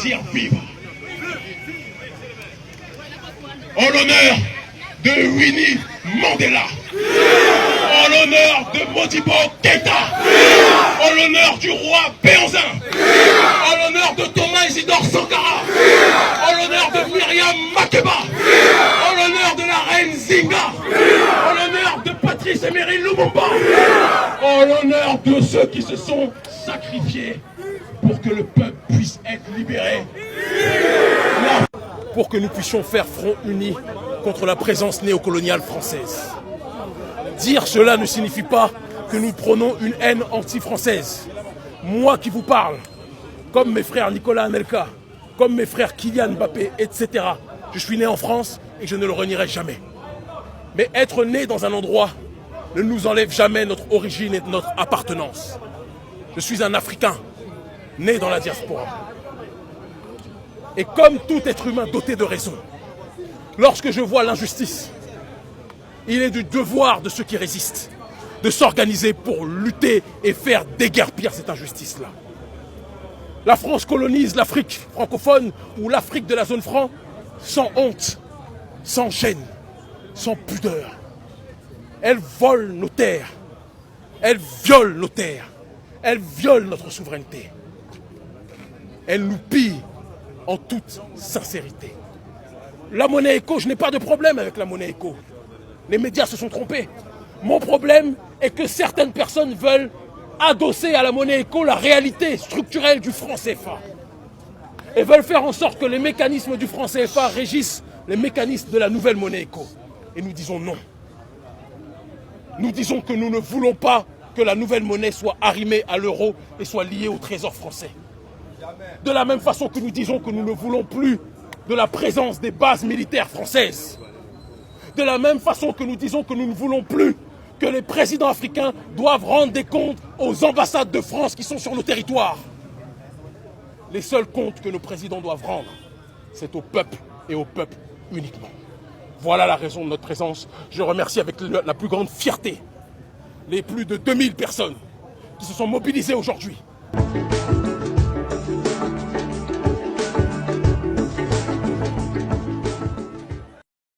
dire vive. En l'honneur de Winnie Mandela, en l'honneur de Modibo Keïta, en l'honneur du roi Béhanzin, en l'honneur de Thomas Isidore Sankara, en l'honneur de Myriam Makeba, en l'honneur de la reine Zinga, en l'honneur de Patrice Emery Lumumba, en l'honneur de ceux qui se sont sacrifiés pour que le peuple puisse être libéré. Pour que nous puissions faire front uni contre la présence néocoloniale française. Dire cela ne signifie pas que nous prônons une haine anti-française. Moi qui vous parle, comme mes frères Nicolas Anelka, comme mes frères Kylian Mbappé, etc. Je suis né en France et je ne le renierai jamais. Mais être né dans un endroit ne nous enlève jamais notre origine et notre appartenance. Je suis un Africain, né dans la diaspora. Et comme tout être humain doté de raison, lorsque je vois l'injustice, il est du devoir de ceux qui résistent de s'organiser pour lutter et faire déguerpir cette injustice-là. La France colonise l'Afrique francophone ou l'Afrique de la zone franc sans honte, sans gêne, sans pudeur. Elle vole nos terres, elle viole nos terres, elle viole notre souveraineté. Elle nous pille en toute sincérité. La monnaie éco, je n'ai pas de problème avec la monnaie éco. Les médias se sont trompés. Mon problème est que certaines personnes veulent adosser à la monnaie éco la réalité structurelle du franc CFA. Et veulent faire en sorte que les mécanismes du franc CFA régissent les mécanismes de la nouvelle monnaie éco. Et nous disons non. Nous disons que nous ne voulons pas que la nouvelle monnaie soit arrimée à l'euro et soit liée au trésor français. De la même façon que nous disons que nous ne voulons plus de la présence des bases militaires françaises. De la même façon que nous disons que nous ne voulons plus que les présidents africains doivent rendre des comptes aux ambassades de France qui sont sur nos territoires. Les seuls comptes que nos présidents doivent rendre, c'est au peuple et au peuple uniquement. Voilà la raison de notre présence. Je remercie avec la plus grande fierté les plus de 2000 personnes qui se sont mobilisées aujourd'hui.